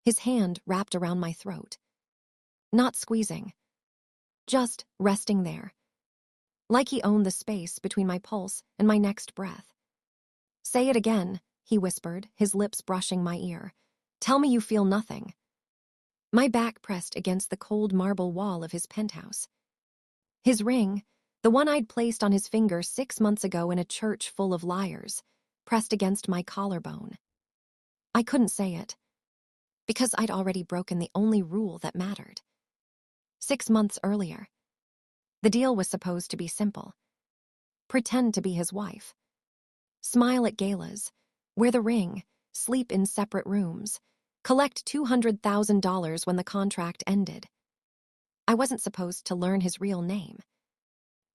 his hand wrapped around my throat. Not squeezing, just resting there, like he owned the space between my pulse and my next breath. "Say it again," he whispered, his lips brushing my ear. "Tell me you feel nothing." My back pressed against the cold marble wall of his penthouse. His ring, the one I'd placed on his finger 6 months ago in a church full of liars, pressed against my collarbone. I couldn't say it, because I'd already broken the only rule that mattered. 6 months earlier, the deal was supposed to be simple. Pretend to be his wife. Smile at galas, wear the ring, sleep in separate rooms, collect $200,000 when the contract ended. I wasn't supposed to learn his real name.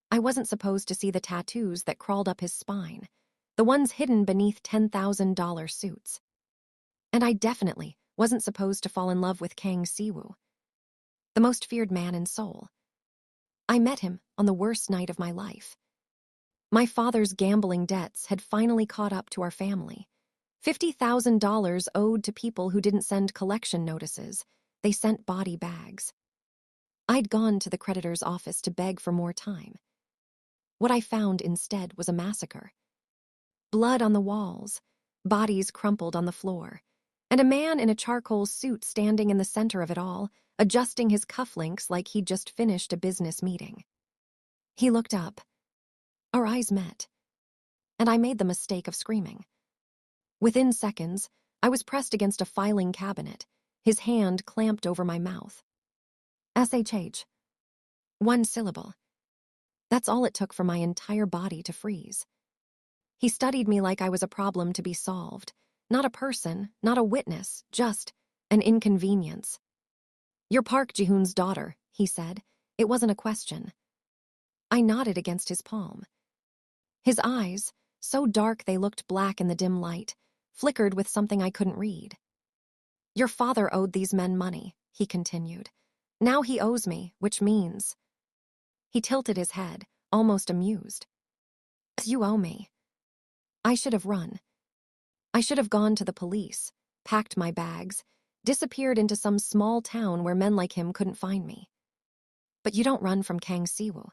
I wasn't supposed to see the tattoos that crawled up his spine, the ones hidden beneath $10,000 suits. And I definitely wasn't supposed to fall in love with Kang Siwoo, the most feared man in Seoul. I met him on the worst night of my life. My father's gambling debts had finally caught up to our family. $50,000 owed to people who didn't send collection notices. They sent body bags. I'd gone to the creditor's office to beg for more time. What I found instead was a massacre. Blood on the walls, bodies crumpled on the floor, and a man in a charcoal suit standing in the center of it all, adjusting his cufflinks like he'd just finished a business meeting. He looked up. Our eyes met, and I made the mistake of screaming. Within seconds, I was pressed against a filing cabinet, his hand clamped over my mouth. SHH. One syllable. That's all it took for my entire body to freeze. He studied me like I was a problem to be solved, not a person, not a witness, just an inconvenience. "You're Park Ji-hoon's daughter," he said. It wasn't a question. I nodded against his palm. His eyes, so dark they looked black in the dim light, flickered with something I couldn't read. "Your father owed these men money," he continued. "Now he owes me, which means..." He tilted his head, almost amused. "You owe me." I should have run. I should have gone to the police, packed my bags, disappeared into some small town where men like him couldn't find me. But you don't run from Kang Siwoo.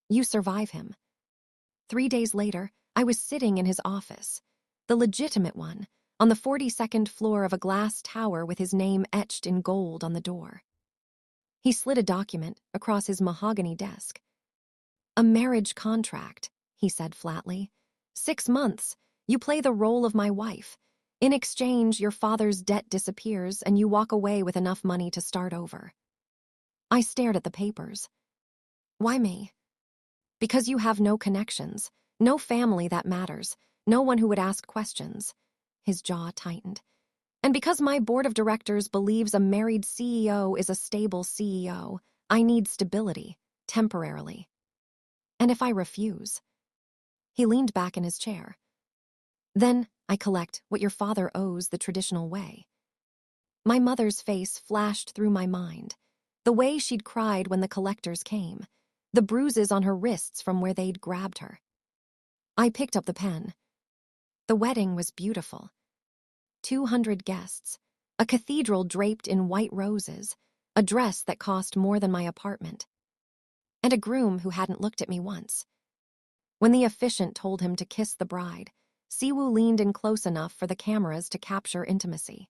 You survive him. 3 days later, I was sitting in his office, the legitimate one, on the 42nd floor of a glass tower with his name etched in gold on the door. He slid a document across his mahogany desk. "A marriage contract," he said flatly. 6 months, you play the role of my wife. In exchange, your father's debt disappears and you walk away with enough money to start over. I stared at the papers. Why me? Because you have no connections, no family that matters, no one who would ask questions. His jaw tightened. And because my board of directors believes a married CEO is a stable CEO, I need stability, temporarily. And if I refuse? He leaned back in his chair. Then I collect what your father owes the traditional way. My mother's face flashed through my mind, the way she'd cried when the collectors came, the bruises on her wrists from where they'd grabbed her. I picked up the pen. The wedding was beautiful. 200 guests, a cathedral draped in white roses, a dress that cost more than my apartment, and a groom who hadn't looked at me once. When the officiant told him to kiss the bride, Siwoo leaned in close enough for the cameras to capture intimacy.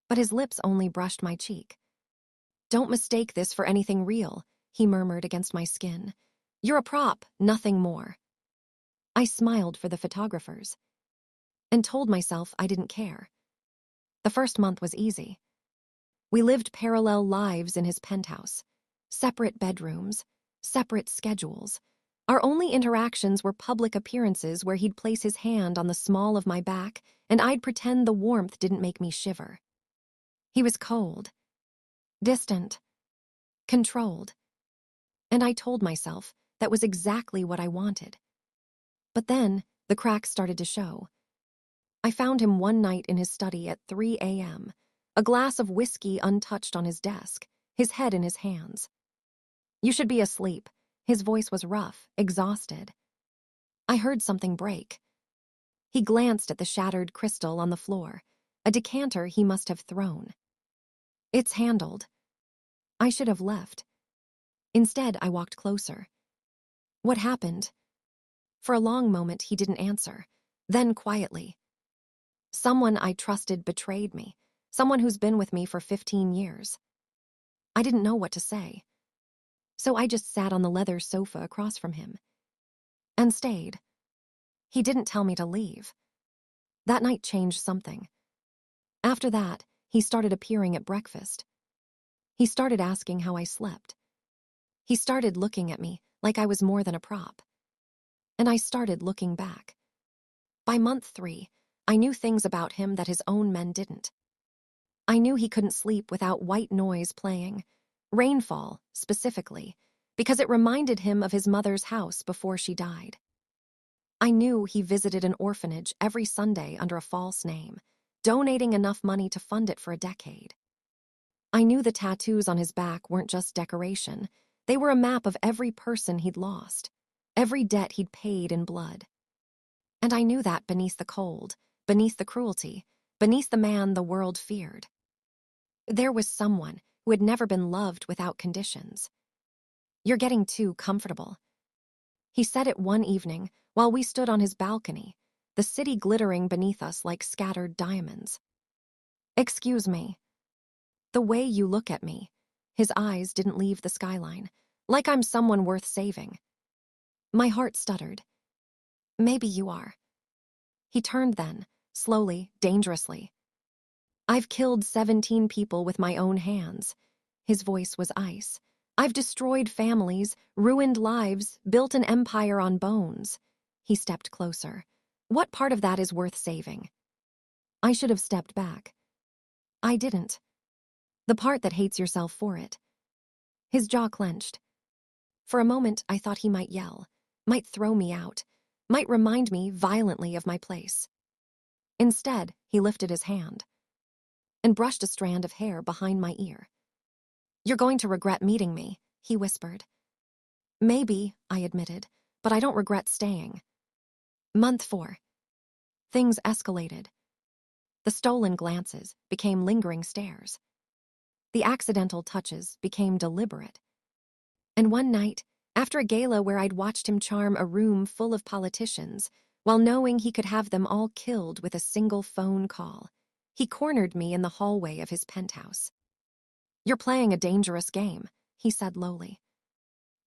But his lips only brushed my cheek. "Don't mistake this for anything real," he murmured against my skin. "You're a prop, nothing more." I smiled for the photographers and told myself I didn't care. The first month was easy. We lived parallel lives in his penthouse, separate bedrooms, separate schedules. Our only interactions were public appearances where he'd place his hand on the small of my back and I'd pretend the warmth didn't make me shiver. He was cold, distant, controlled. And I told myself that was exactly what I wanted. But then the cracks started to show. I found him one night in his study at 3 a.m., a glass of whiskey untouched on his desk, his head in his hands. "You should be asleep." His voice was rough, exhausted. I heard something break. He glanced at the shattered crystal on the floor. A decanter he must have thrown. It's handled. I should have left. Instead, I walked closer. What happened? For a long moment, he didn't answer. Then, quietly, someone I trusted betrayed me. Someone who's been with me for 15 years. I didn't know what to say. So I just sat on the leather sofa across from him. And stayed. He didn't tell me to leave. That night changed something. After that, he started appearing at breakfast. He started asking how I slept. He started looking at me like I was more than a prop. And I started looking back. By month 3, I knew things about him that his own men didn't. I knew he couldn't sleep without white noise playing, rainfall, specifically, because it reminded him of his mother's house before she died. I knew he visited an orphanage every Sunday under a false name, donating enough money to fund it for a decade. I knew the tattoos on his back weren't just decoration. They were a map of every person he'd lost, every debt he'd paid in blood. And I knew that beneath the cold, beneath the cruelty, beneath the man the world feared, there was someone who had never been loved without conditions. You're getting too comfortable. He said it one evening while we stood on his balcony, the city glittering beneath us like scattered diamonds. Excuse me. The way you look at me. His eyes didn't leave the skyline, like I'm someone worth saving. My heart stuttered. Maybe you are. He turned then, slowly, dangerously. I've killed 17 people with my own hands. His voice was ice. I've destroyed families, ruined lives, built an empire on bones. He stepped closer. What part of that is worth saving? I should have stepped back. I didn't. The part that hates yourself for it. His jaw clenched. For a moment, I thought he might yell, might throw me out, might remind me violently of my place. Instead, he lifted his hand and brushed a strand of hair behind my ear. You're going to regret meeting me, he whispered. Maybe, I admitted, but I don't regret staying. Month 4. Things escalated. The stolen glances became lingering stares. The accidental touches became deliberate. And one night, after a gala where I'd watched him charm a room full of politicians, while knowing he could have them all killed with a single phone call, he cornered me in the hallway of his penthouse. You're playing a dangerous game, he said lowly.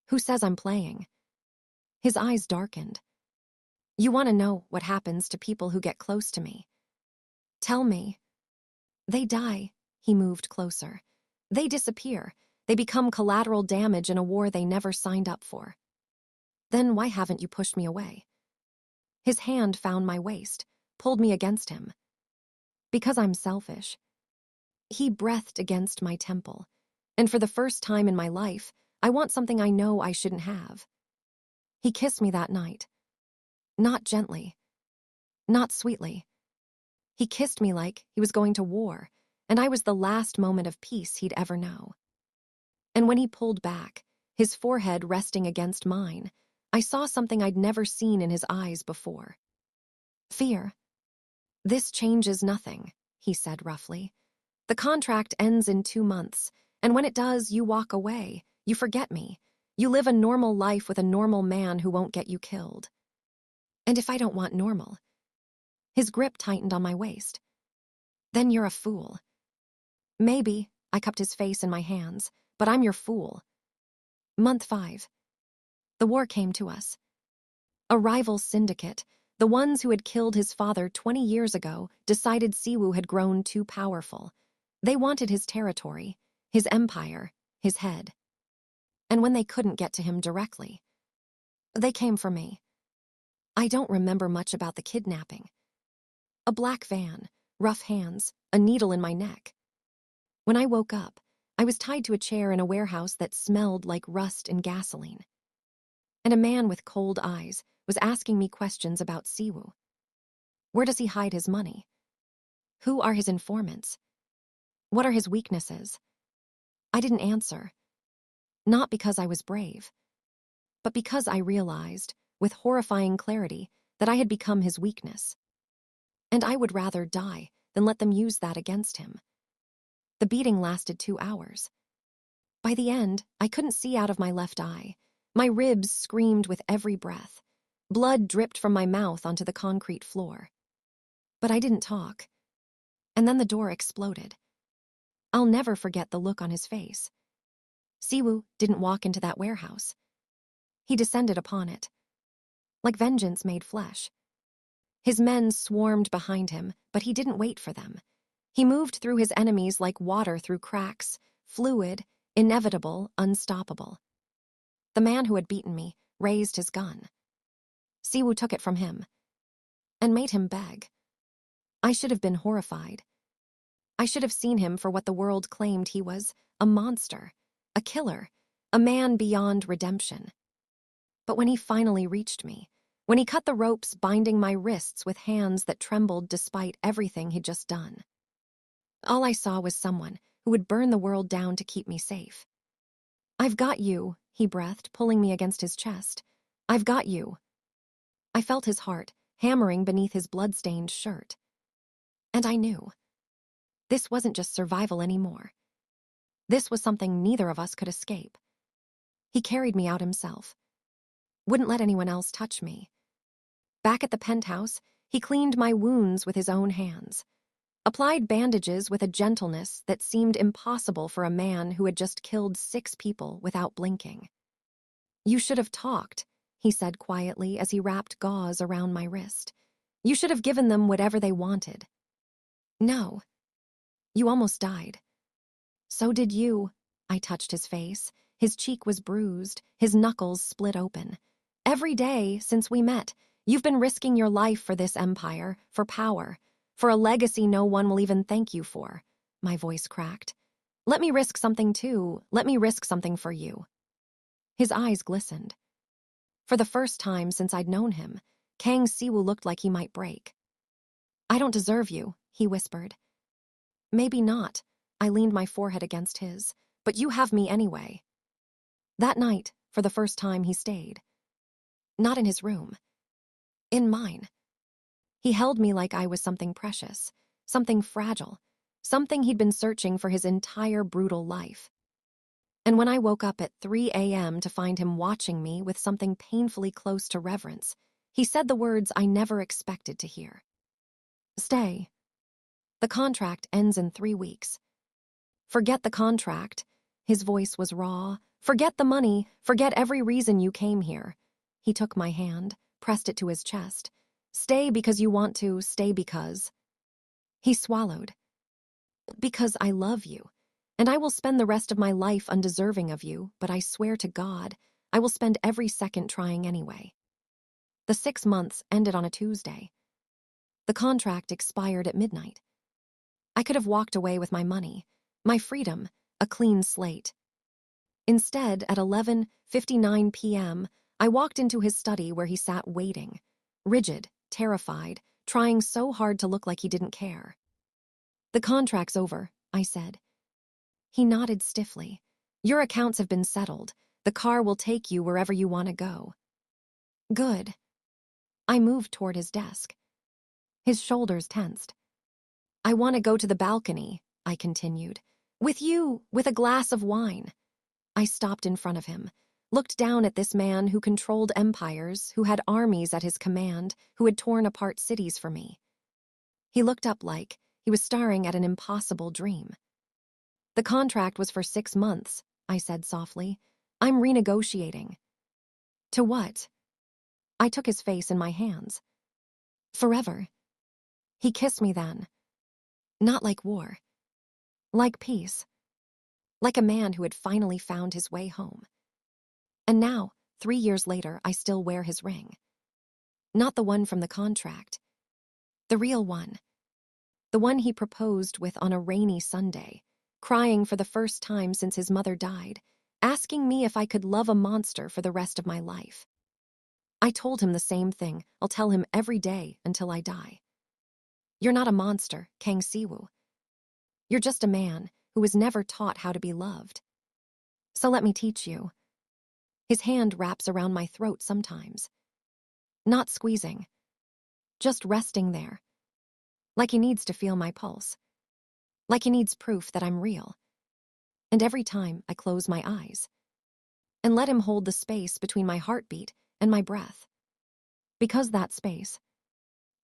Who says I'm playing? His eyes darkened. You want to know what happens to people who get close to me? Tell me. They die, he moved closer. They disappear. They become collateral damage in a war they never signed up for. Then why haven't you pushed me away? His hand found my waist, pulled me against him. Because I'm selfish. He breathed against my temple, and for the first time in my life, I want something I know I shouldn't have. He kissed me that night. Not gently. Not sweetly. He kissed me like he was going to war, and I was the last moment of peace he'd ever know. And when he pulled back, his forehead resting against mine, I saw something I'd never seen in his eyes before. Fear. This changes nothing, he said roughly. The contract ends in 2 months, and when it does, you walk away. You forget me. You live a normal life with a normal man who won't get you killed. And if I don't want normal? His grip tightened on my waist. Then you're a fool. Maybe, I cupped his face in my hands, but I'm your fool. Month 5. The war came to us. A rival syndicate, the ones who had killed his father 20 years ago, decided Siwoo had grown too powerful. They wanted his territory, his empire, his head. And when they couldn't get to him directly, they came for me. I don't remember much about the kidnapping. A black van, rough hands, a needle in my neck. When I woke up, I was tied to a chair in a warehouse that smelled like rust and gasoline. And a man with cold eyes was asking me questions about Siwoo. Where does he hide his money? Who are his informants? What are his weaknesses? I didn't answer. Not because I was brave, but because I realized, with horrifying clarity, that I had become his weakness. And I would rather die then let them use that against him. The beating lasted 2 hours. By the end, I couldn't see out of my left eye. My ribs screamed with every breath. Blood dripped from my mouth onto the concrete floor. But I didn't talk. And then the door exploded. I'll never forget the look on his face. Siwoo didn't walk into that warehouse. He descended upon it, like vengeance made flesh. His men swarmed behind him, but he didn't wait for them. He moved through his enemies like water through cracks, fluid, inevitable, unstoppable. The man who had beaten me raised his gun. Siwoo took it from him and made him beg. I should have been horrified. I should have seen him for what the world claimed he was, a monster, a killer, a man beyond redemption. But when he finally reached me, when he cut the ropes binding my wrists with hands that trembled despite everything he'd just done, all I saw was someone who would burn the world down to keep me safe. "I've got you," he breathed, pulling me against his chest. "I've got you." I felt his heart hammering beneath his blood-stained shirt. And I knew. This wasn't just survival anymore. This was something neither of us could escape. He carried me out himself. Wouldn't let anyone else touch me. Back at the penthouse, he cleaned my wounds with his own hands. Applied bandages with a gentleness that seemed impossible for a man who had just killed 6 people without blinking. "You should have talked," he said quietly as he wrapped gauze around my wrist. "You should have given them whatever they wanted." "No. You almost died." "So did you." I touched his face. His cheek was bruised, his knuckles split open. "Every day since we met, you've been risking your life for this empire, for power, for a legacy no one will even thank you for." My voice cracked. "Let me risk something too. Let me risk something for you." His eyes glistened. For the first time since I'd known him, Kang Siwoo looked like he might break. "I don't deserve you," he whispered. "Maybe not." I leaned my forehead against his. "But you have me anyway." That night, for the first time, he stayed. Not in his room. In mine. He held me like I was something precious, something fragile, something he'd been searching for his entire brutal life. And when I woke up at 3 a.m. to find him watching me with something painfully close to reverence, he said the words I never expected to hear. "Stay. The contract ends in 3 weeks. Forget the contract." His voice was raw. "Forget the money. Forget every reason you came here." He took my hand, pressed it to his chest. "Stay because you want to. Stay because..." He swallowed. "Because I love you. And I will spend the rest of my life undeserving of you, but I swear to God, I will spend every second trying anyway." The 6 months ended on a Tuesday. The contract expired at midnight. I could have walked away with my money, my freedom, a clean slate. Instead, at 11:59 p.m., I walked into his study where he sat waiting, rigid, terrified, trying so hard to look like he didn't care. "The contract's over," I said. He nodded stiffly. "Your accounts have been settled. The car will take you wherever you want to go." "Good." I moved toward his desk. His shoulders tensed. "I want to go to the balcony," I continued. "With you, with a glass of wine." I stopped in front of him, looked down at this man who controlled empires, who had armies at his command, who had torn apart cities for me. He looked up like he was staring at an impossible dream. "The contract was for 6 months," I said softly. "I'm renegotiating." "To what?" I took his face in my hands. "Forever." He kissed me then. Not like war. Like peace. Like a man who had finally found his way home. And now, 3 years later, I still wear his ring. Not the one from the contract. The real one. The one he proposed with on a rainy Sunday, crying for the first time since his mother died, asking me if I could love a monster for the rest of my life. I told him the same thing I'll tell him every day until I die. "You're not a monster, Kang Siwoo. You're just a man who was never taught how to be loved. So let me teach you." His hand wraps around my throat sometimes. Not squeezing. Just resting there. Like he needs to feel my pulse. Like he needs proof that I'm real. And every time I close my eyes and let him hold the space between my heartbeat and my breath. Because that space,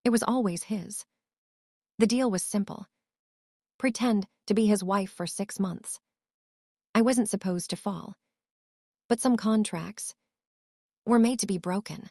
it was always his. The deal was simple. Pretend to be his wife for 6 months. I wasn't supposed to fall. But some contracts were made to be broken.